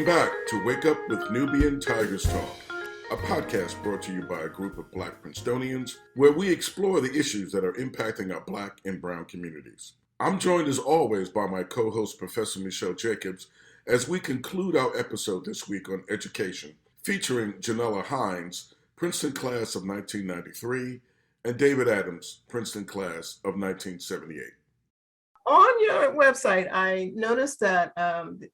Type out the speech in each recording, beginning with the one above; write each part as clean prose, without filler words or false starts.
Welcome back to Wake Up with Nubian Tigers Talk, a podcast brought to you by a group of Black Princetonians where we explore the issues that are impacting our Black and Brown communities. I'm joined as always by my co-host, Professor Michelle Jacobs, as we conclude our episode this week on education, featuring Janella Hines, Princeton class of 1993, and David Adams, Princeton class of 1978. On your website, I noticed that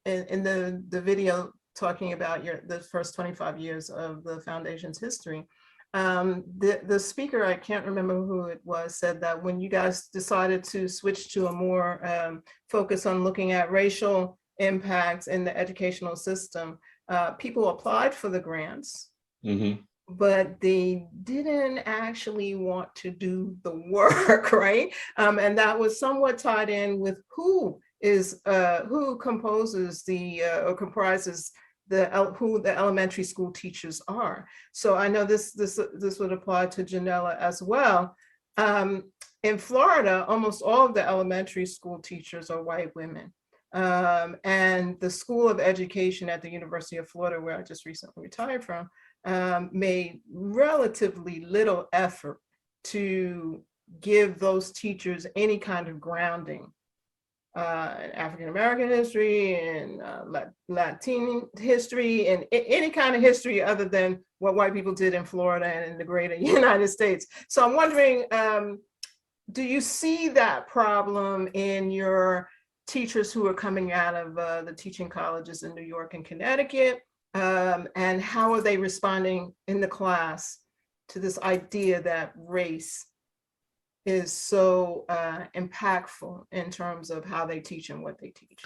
in the video talking about the first 25 years of the foundation's history, the speaker, I can't remember who it was, said that when you guys decided to switch to a more focus on looking at racial impacts in the educational system, people applied for the grants. Mm-hmm. But they didn't actually want to do the work, right? And that was somewhat tied in with who composes or comprises who the elementary school teachers are. So I know this would apply to Janella as well. In Florida, almost all of the elementary school teachers are white women. And the School of Education at the University of Florida, where I just recently retired from, made relatively little effort to give those teachers any kind of grounding in African-American history and Latin history and any kind of history other than what white people did in Florida and in the greater United States. So I'm wondering, do you see that problem in your teachers who are coming out of the teaching colleges in New York and Connecticut? And how are they responding in the class to this idea that race is so impactful in terms of how they teach and what they teach?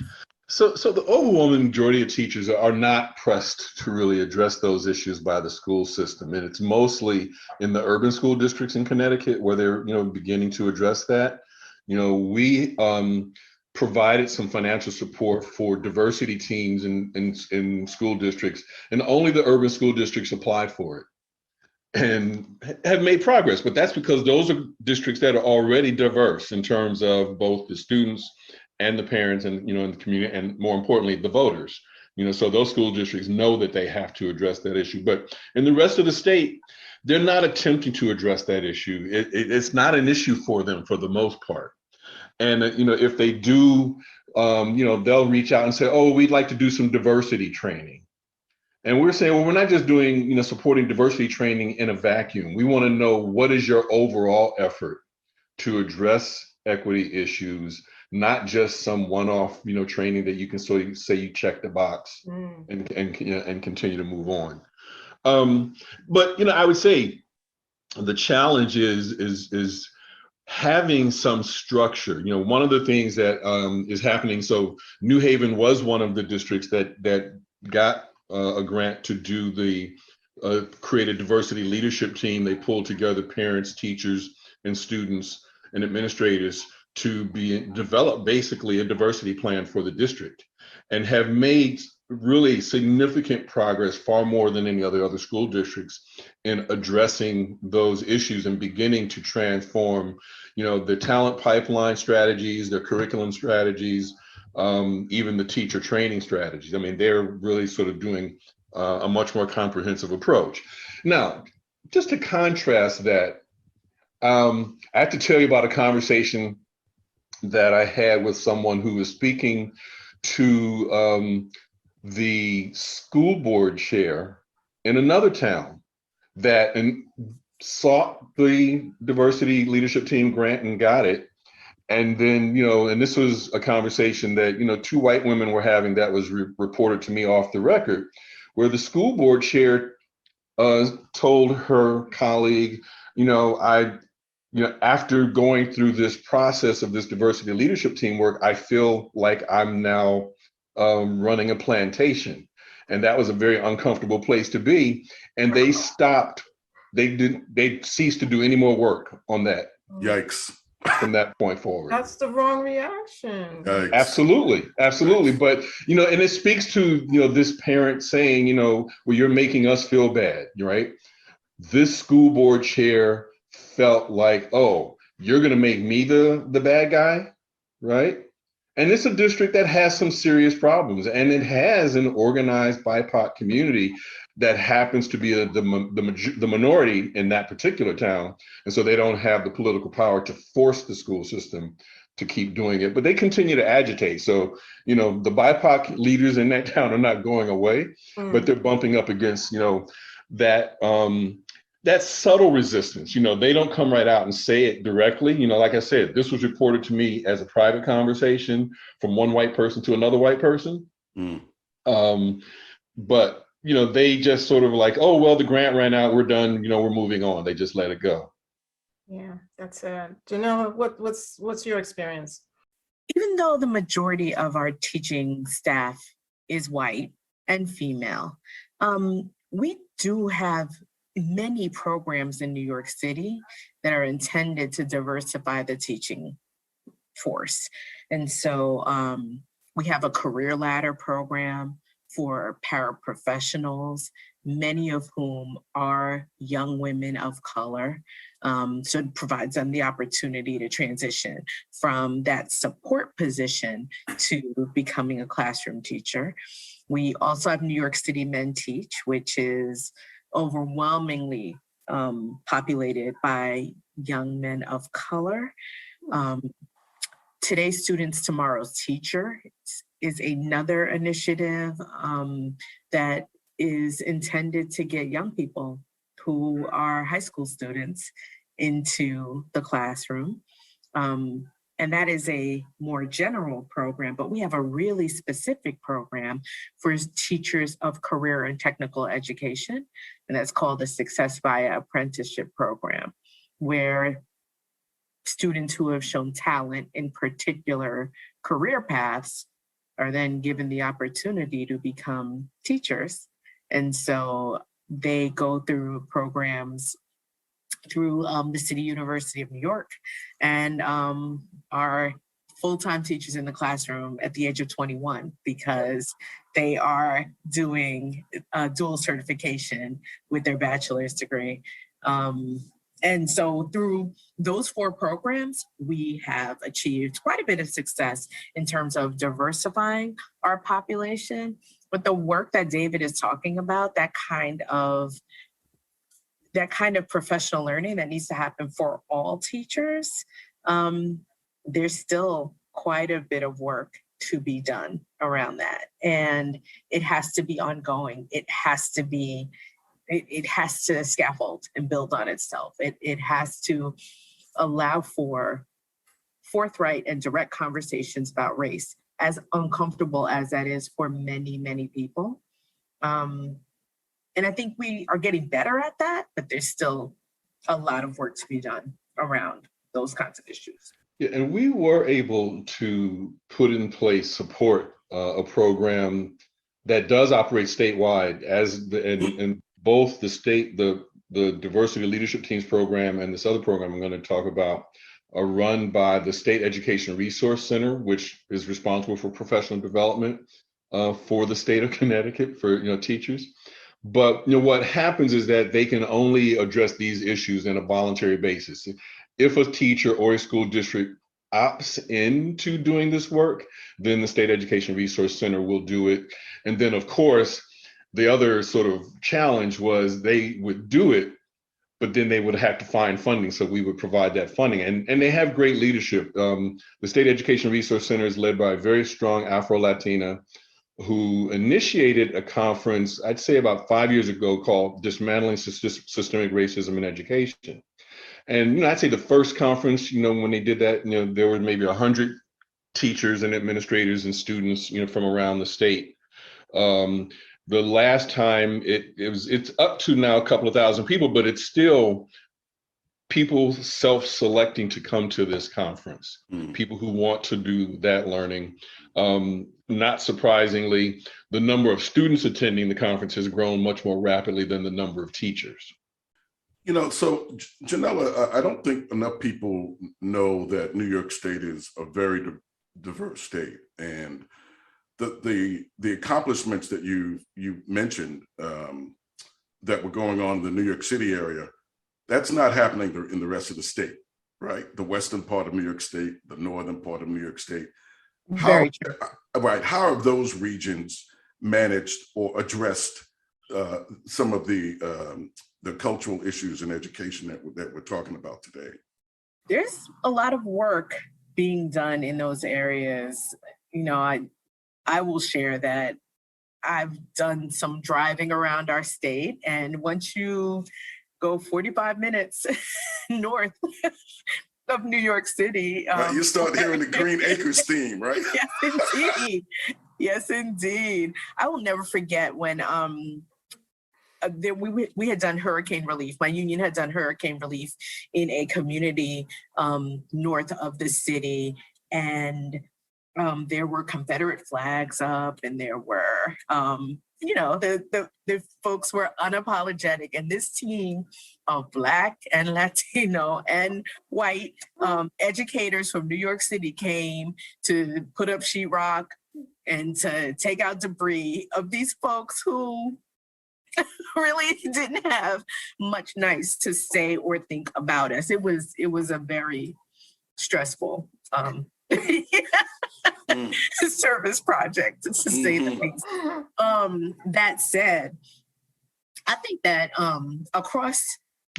So the overwhelming majority of teachers are not pressed to really address those issues by the school system. And it's mostly in the urban school districts in Connecticut where they're, beginning to address that. We provided some financial support for diversity teams in school districts, and only the urban school districts applied for it and have made progress. But that's because those are districts that are already diverse in terms of both the students and the parents and, in the community, and more importantly, the voters. So those school districts know that they have to address that issue. But in the rest of the state, they're not attempting to address that issue. It's not an issue for them for the most part. And, if they do, they'll reach out and say, oh, we'd like to do some diversity training. And we're saying, well, we're not just doing, supporting diversity training in a vacuum. We want to know what is your overall effort to address equity issues, not just some one-off, training that you can sort of say you check the box and continue to move on. But, I would say the challenge is having some structure. One of the things that is happening, so New Haven was one of the districts that got a grant to do the create a diversity leadership team. They pulled together parents, teachers, and students and administrators to develop basically a diversity plan for the district, and have made really significant progress, far more than any other school districts, in addressing those issues and beginning to transform, the talent pipeline strategies, their curriculum strategies, even the teacher training strategies. I mean, they're really sort of doing a much more comprehensive approach. Now, just to contrast that, I have to tell you about a conversation that I had with someone who was speaking to the school board chair in another town that sought the diversity leadership team grant and got it. And then, and this was a conversation that, two white women were having that was reported to me off the record, where the school board chair told her colleague, after going through this process of this diversity leadership team work, I feel like I'm now running a plantation. And that was a very uncomfortable place to be. And they stopped, they ceased to do any more work on that. Yikes. From that point forward. That's the wrong reaction. Yikes. Absolutely. But, and it speaks to, this parent saying, well, you're making us feel bad, right? This school board chair felt like, oh, you're going to make me the bad guy, right? And it's a district that has some serious problems, and it has an organized BIPOC community that happens to be the minority in that particular town. And so they don't have the political power to force the school system to keep doing it, but they continue to agitate. So, you know, the BIPOC leaders in that town are not going away, but they're bumping up against, you know, that that subtle resistance. You know, they don't come right out and say it directly. You know, like I said, this was reported to me as a private conversation from one white person to another white person. But, you know, they just sort of like, oh, well, the grant ran out, we're done, you know, we're moving on. They just let it go. Yeah, that's sad. Janella, what's your experience? Even though the majority of our teaching staff is white and female, we do have many programs in New York City that are intended to diversify the teaching force. And so we have a career ladder program for paraprofessionals, many of whom are young women of color. So it provides them the opportunity to transition from that support position to becoming a classroom teacher. We also have New York City Men Teach, which is overwhelmingly populated by young men of color. Today's Students, Tomorrow's Teacher is another initiative that is intended to get young people who are high school students into the classroom. And that is a more general program, but we have a really specific program for teachers of career and technical education. And that's called the Success Via Apprenticeship Program, where students who have shown talent in particular career paths are then given the opportunity to become teachers. And so they go through programs through the City University of New York and are full-time teachers in the classroom at the age of 21 because they are doing a dual certification with their bachelor's degree. And so through those 4 programs, we have achieved quite a bit of success in terms of diversifying our population. But the work that David is talking about, that kind of professional learning that needs to happen for all teachers, there's still quite a bit of work to be done around that. And it has to be ongoing. It has to scaffold and build on itself. It has to allow for forthright and direct conversations about race, as uncomfortable as that is for many, many people. And I think we are getting better at that, but there's still a lot of work to be done around those kinds of issues. Yeah, and we were able to put in place support a program that does operate statewide and both the state, the diversity leadership teams program and this other program I'm going to talk about are run by the State Education Resource Center, which is responsible for professional development for the state of Connecticut for teachers. But what happens is that they can only address these issues on a voluntary basis. If a teacher or a school district opts into doing this work, then the State Education Resource Center will do it. And then, of course, the other sort of challenge was they would do it, but then they would have to find funding. So we would provide that funding. And they have great leadership. The State Education Resource Center is led by a very strong Afro-Latina who initiated a conference, I'd say about 5 years ago, called Dismantling Systemic Racism in Education. And I'd say the first conference, when they did that, there were maybe 100 teachers and administrators and students, from around the state. The last time it's up to now a couple of thousand people, but it's still people self-selecting to come to this conference, people who want to do that learning. Not surprisingly, the number of students attending the conference has grown much more rapidly than the number of teachers. So Janella, I don't think enough people know that New York State is a very diverse state, and the accomplishments that you mentioned that were going on in the New York City area, that's not happening in the rest of the state, right? The western part of New York State, the northern part of New York State, Very true. How have those regions managed or addressed some of the cultural issues in education that we're talking about today? There's a lot of work being done in those areas. I will share that I've done some driving around our state, and once you go 45 minutes north of New York City, you start hearing the Green Acres theme, right? Yes, indeed. Yes, indeed. I will never forget when we had done hurricane relief. My union had done hurricane relief in a community north of the city, and there were Confederate flags up, and there were, the folks were unapologetic. And this team of Black and Latino and white educators from New York City came to put up sheetrock and to take out debris of these folks who really didn't have much nice to say or think about us. It was a very stressful service project, to say the least. That said, I think that across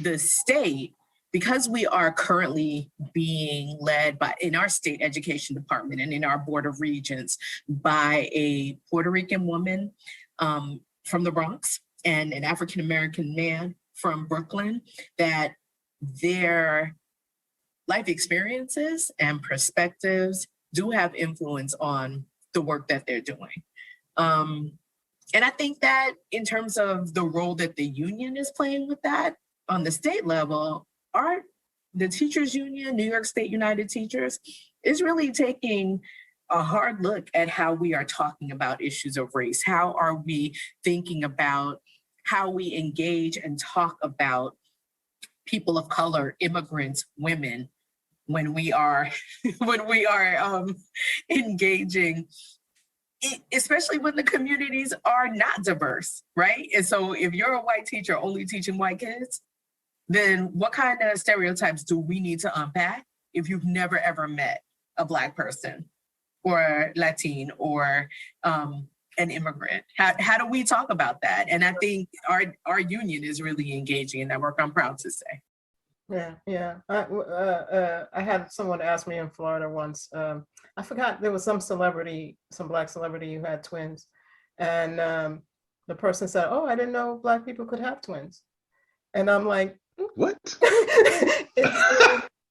the state, because we are currently being led in our state education department and in our board of regents by a Puerto Rican woman from the Bronx and an African-American man from Brooklyn, that their life experiences and perspectives do have influence on the work that they're doing. And I think that in terms of the role that the union is playing with that on the state level, the teachers union, New York State United Teachers, is really taking a hard look at how we are talking about issues of race. How are we thinking about how we engage and talk about people of color, immigrants, women, when we are engaging, especially when the communities are not diverse, right? And so if you're a white teacher only teaching white kids, then what kind of stereotypes do we need to unpack if you've never ever met a Black person or Latin or an immigrant? How do we talk about that? And I think our union is really engaging in that work, I'm proud to say. Yeah. I had someone ask me in Florida once. I forgot, there was some Black celebrity who had twins, and the person said, "Oh, I didn't know Black people could have twins," and I'm like, "What? Is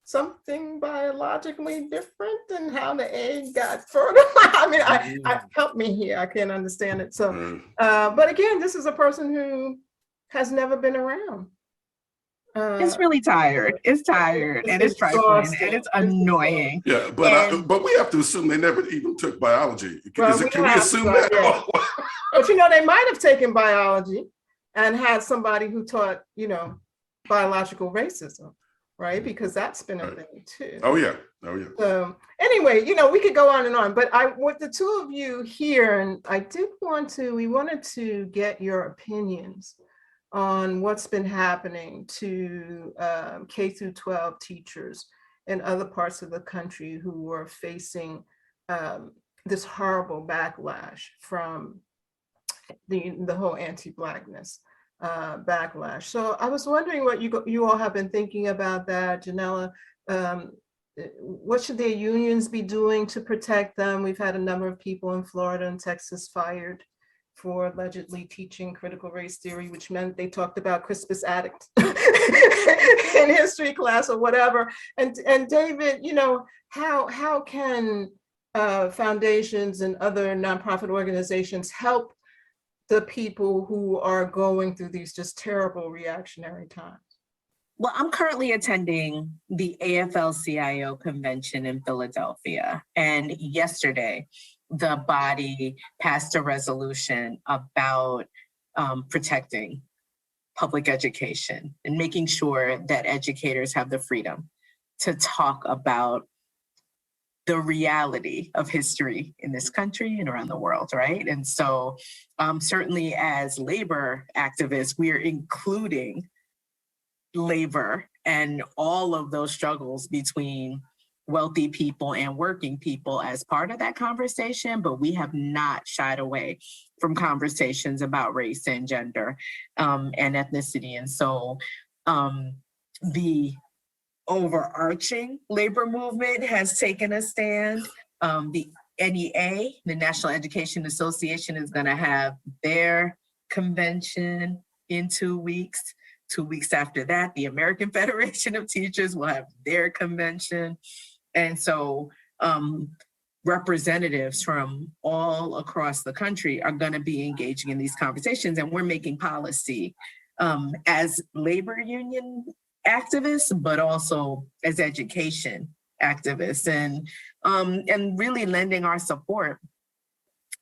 something biologically different in how the egg got fertilized?" I mean, I help me here. I can't understand it. So, but again, this is a person who has never been around. It's really tired. It's tired, and it's trifling, and it's annoying. Yeah, but we have to assume they never even took biology. Can we assume that? Yeah. But they might have taken biology and had somebody who taught, biological racism, right? Because that's been a thing too. Oh yeah. So anyway, we could go on and on, but with the two of you here, and we wanted to get your opinions on what's been happening to K-12 teachers in other parts of the country who are facing this horrible backlash from the whole anti-Blackness backlash. So I was wondering what you all have been thinking about that. Janella, what should their unions be doing to protect them? We've had a number of people in Florida and Texas fired for allegedly teaching critical race theory, which meant they talked about Crispus Attucks in history class or whatever. And David, how can foundations and other nonprofit organizations help the people who are going through these just terrible reactionary times? Well, I'm currently attending the AFLCIO Convention in Philadelphia, and yesterday, the body passed a resolution about protecting public education and making sure that educators have the freedom to talk about the reality of history in this country and around the world, right? And so certainly as labor activists, we are including labor and all of those struggles between wealthy people and working people as part of that conversation, but we have not shied away from conversations about race and gender and ethnicity. And so the overarching labor movement has taken a stand. The NEA, the National Education Association, is going to have their convention in 2 weeks. 2 weeks after that, the American Federation of Teachers will have their convention. And so representatives from all across the country are going to be engaging in these conversations, and we're making policy as labor union activists, but also as education activists, and really lending our support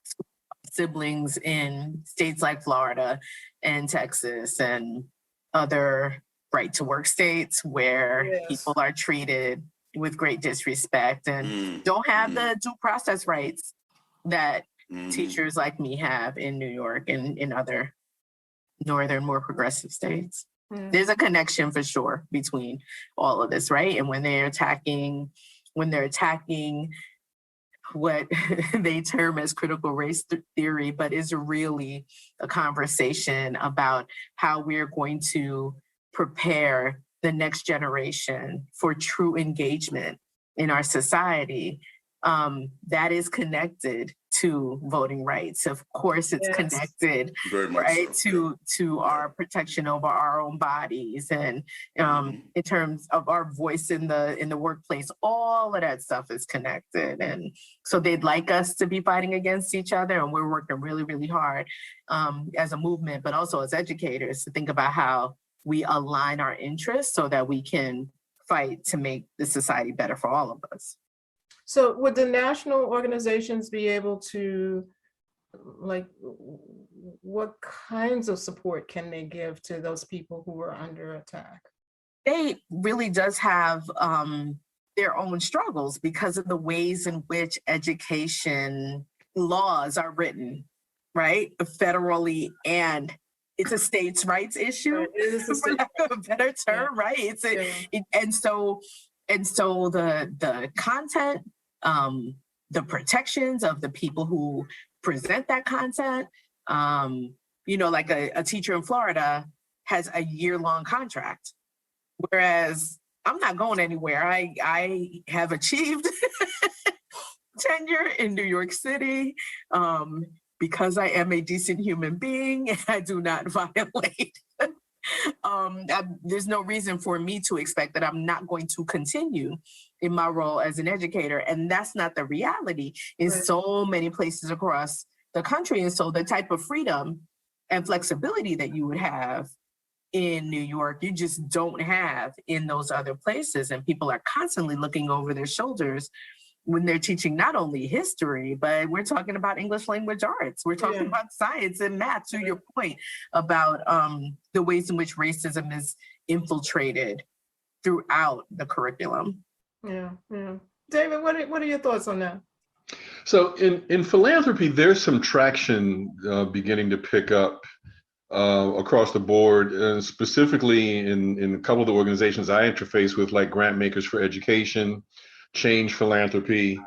to siblings in states like Florida and Texas and other right to work states where people are treated with great disrespect and don't have the due process rights that teachers like me have in New York and in other northern, more progressive states. There's a connection for sure between all of this, right? And when they're attacking what they term as critical race theory, but is really a conversation about how we're going to prepare the next generation for true engagement in our society, that is connected to voting rights. Of course, it's connected, right, to our protection over our own bodies, and in terms of our voice in the workplace. All of that stuff is connected, and so they'd like us to be fighting against each other, and we're working really, really hard as a movement, but also as educators, to think about how we align our interests so that we can fight to make the society better for all of us. So would the national organizations be able to, like, what kinds of support can they give to those people who are under attack? State really does have their own struggles because of the ways in which education laws are written, right? Federally, and it's a states' rights issue, Right. It is for lack of a better term, right? It's and so the content, the protections of the people who present that content, like a teacher in Florida has a year-long contract, whereas I'm not going anywhere. I have achieved tenure in New York City because I am a decent human being and I do not violate. There's no reason for me to expect that I'm not going to continue in my role as an educator. And that's not the reality in so many places across the country. And so the type of freedom and flexibility that you would have in New York, you just don't have in those other places. And people are constantly looking over their shoulders when they're teaching not only history, but we're talking about English language arts. We're talking about science and math, to your point about the ways in which racism is infiltrated throughout the curriculum. Yeah. David, what are your thoughts on that? So in philanthropy, there's some traction beginning to pick up across the board, specifically in a couple of the organizations I interface with, like Grant Makers for Education, Change Philanthropy,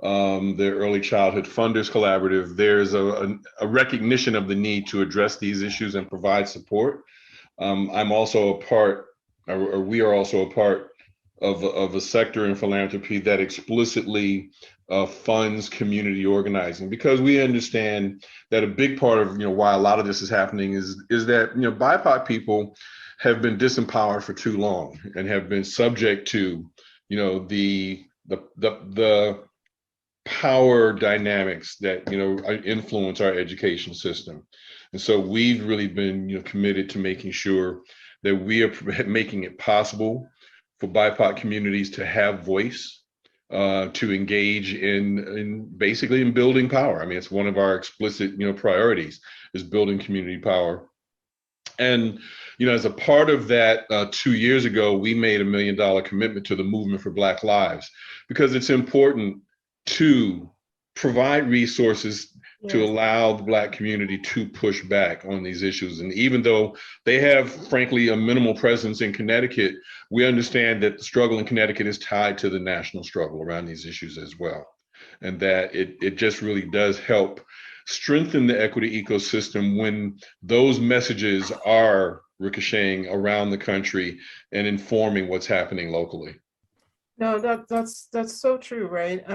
the Early Childhood Funders Collaborative. There's a recognition of the need to address these issues and provide support. I'm also a part, or we are also a part of a sector in philanthropy that explicitly funds community organizing, because we understand that a big part of why a lot of this is happening is that BIPOC people have been disempowered for too long and have been subject to the power dynamics that influence our education system. And so we've really been committed to making sure that we are making it possible for BIPOC communities to have voice, to engage in basically in building power. I mean, it's one of our explicit priorities, is building community power. And as a part of that, 2 years ago, we made $1 million commitment to the Movement for Black Lives, because it's important to provide resources to Yes. allow the Black community to push back on these issues. And even though they have, frankly, a minimal presence in Connecticut, we understand that the struggle in Connecticut is tied to the national struggle around these issues as well. And that it just really does help strengthen the equity ecosystem when those messages are ricocheting around the country and informing what's happening locally. No, that's so true, right?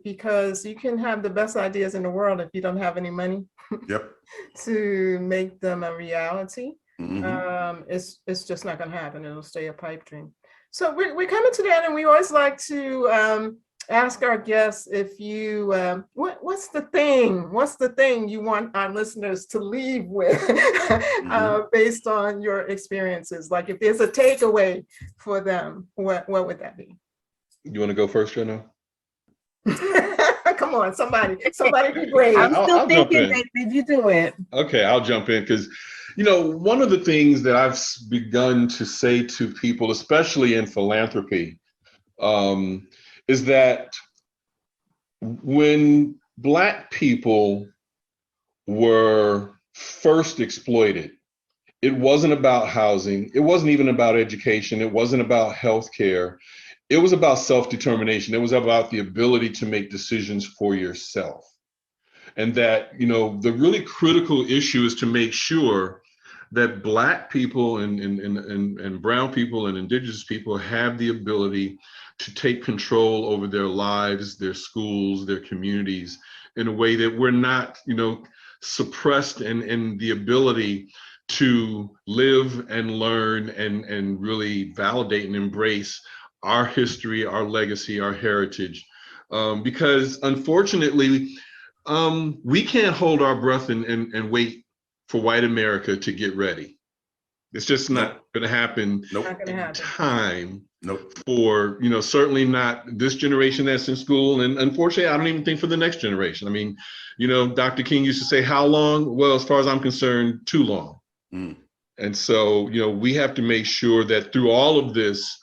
Because you can have the best ideas in the world if you don't have any money Yep. to make them a reality. Mhm. It's just not going to happen. It'll stay a pipe dream. So we're coming to the end, and we always like to ask our guests if you what's the thing you want our listeners to leave with based on your experiences? Like if there's a takeaway for them, what would that be? You want to go first, Jenna? Come on, somebody be brave. I'm still I'll jump thinking, in. David, you do it. Okay, I'll jump in because, one of the things that I've begun to say to people, especially in philanthropy, is that when Black people were first exploited, it wasn't about housing. It wasn't even about education. It wasn't about healthcare. It was about self-determination. It was about the ability to make decisions for yourself. And that, the really critical issue is to make sure that Black people and brown people and indigenous people have the ability to take control over their lives, their schools, their communities in a way that we're not, suppressed in the ability to live and learn and really validate and embrace our history, our legacy, our heritage. Because unfortunately, we can't hold our breath and wait for white America to get ready. It's just not going to happen in time for, certainly not this generation that's in school. And unfortunately, I don't even think for the next generation. I mean, Dr. King used to say, how long? Well, as far as I'm concerned, too long. Mm. And so, we have to make sure that through all of this,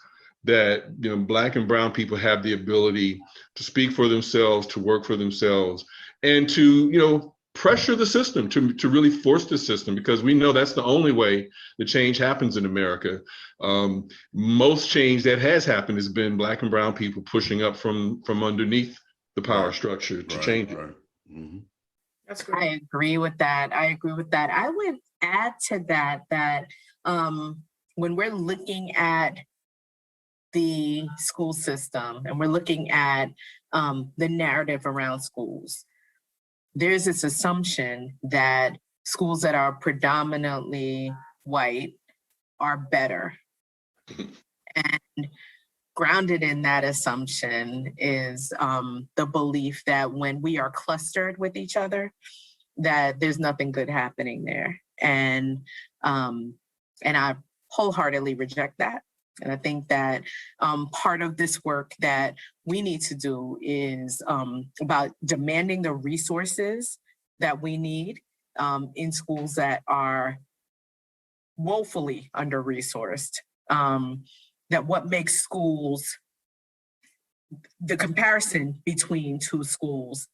that, Black and brown people have the ability to speak for themselves, to work for themselves, and to, pressure the system to really force the system, because we know that's the only way the change happens in America. Most change that has happened has been Black and brown people pushing up from underneath the power structure to change it. Mm-hmm. That's great. I agree with that. I would add to that when we're looking at the school system and we're looking at the narrative around schools, there's this assumption that schools that are predominantly white are better. And grounded in that assumption is the belief that when we are clustered with each other, that there's nothing good happening there. And I wholeheartedly reject that. And I think that part of this work that we need to do is about demanding the resources that we need in schools that are woefully under-resourced. That what makes schools, the comparison between two schools,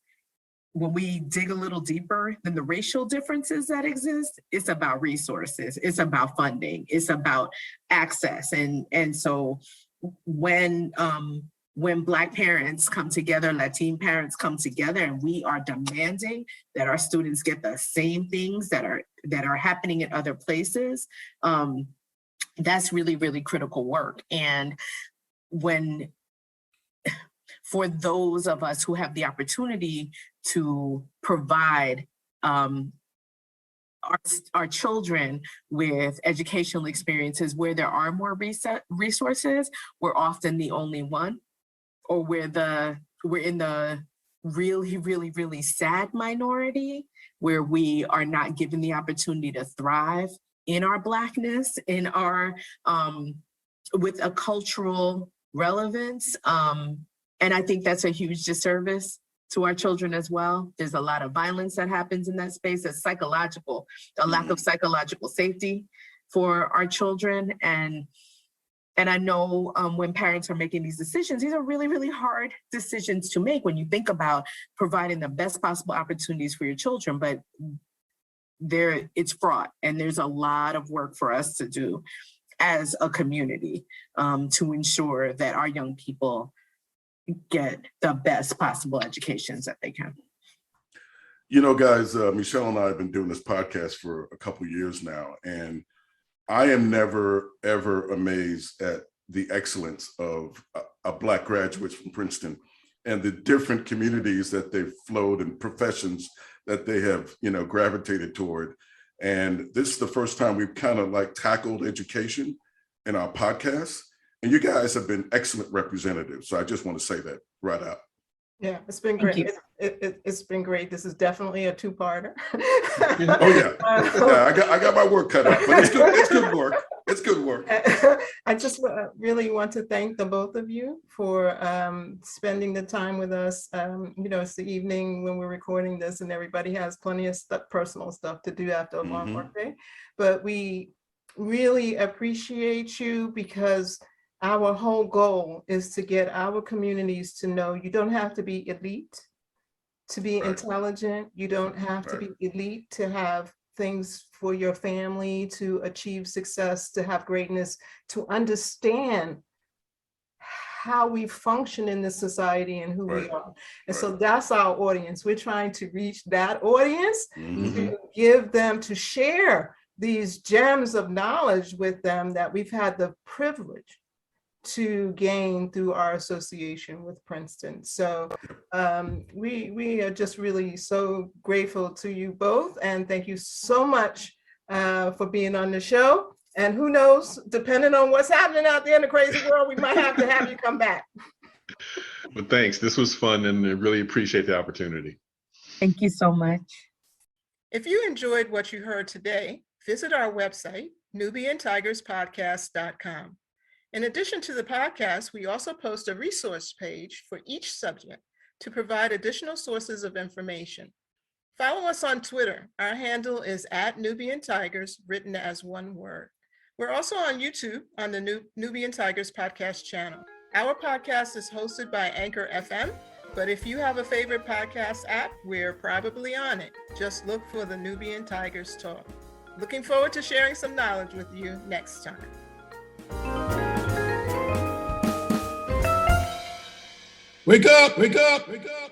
when we dig a little deeper than the racial differences that exist, it's about resources, it's about funding, it's about access. And so when Black parents come together, Latin parents come together, and we are demanding that our students get the same things that are happening in other places, that's really, really critical work. And for those of us who have the opportunity to provide our children with educational experiences where there are more resources, we're often the only one, or we're in the really, really, really sad minority where we are not given the opportunity to thrive in our Blackness, in our with a cultural relevance. And I think that's a huge disservice to our children as well. There's a lot of violence that happens in that space. It's psychological, a lack of psychological safety for our children. And And I know when parents are making these decisions, these are really, really hard decisions to make when you think about providing the best possible opportunities for your children, but it's fraught, and there's a lot of work for us to do as a community to ensure that our young people get the best possible educations that they can. You know, guys, Michelle and I have been doing this podcast for a couple of years now, and I am never, ever amazed at the excellence of Black graduates from Princeton and the different communities that they've flowed and professions that they have, you know, gravitated toward. And this is the first time we've kind of like tackled education in our podcast. And you guys have been excellent representatives. So I just want to say that right out. Yeah, it's been great. It's been great. This is definitely a two-parter. Oh yeah, I got my work cut out, but it's good. It's good work. It's good work. I just really want to thank the both of you for spending the time with us. You know, it's the evening when we're recording this, and everybody has plenty of personal stuff to do after a long work day. But we really appreciate you, because our whole goal is to get our communities to know you don't have to be elite to be intelligent. You don't have to be elite to have things for your family, to achieve success, to have greatness, to understand how we function in this society and who we are. And so that's our audience. We're trying to reach that audience, to give them, to share these gems of knowledge with them that we've had the privilege to gain through our association with Princeton. So we are just really so grateful to you both, and thank you so much for being on the show. And who knows, depending on what's happening out there in the crazy world, we might have to have you come back. Well, thanks. This was fun, and I really appreciate the opportunity. Thank you so much. If you enjoyed what you heard today, visit our website, nubiantigerspodcast.com. In addition to the podcast, we also post a resource page for each subject to provide additional sources of information. Follow us on Twitter. Our handle is @NubianTigers, written as one word. We're also on YouTube on the Nubian Tigers podcast channel. Our podcast is hosted by Anchor FM, but if you have a favorite podcast app, we're probably on it. Just look for the Nubian Tigers Talk. Looking forward to sharing some knowledge with you next time. Wake up, wake up, wake up.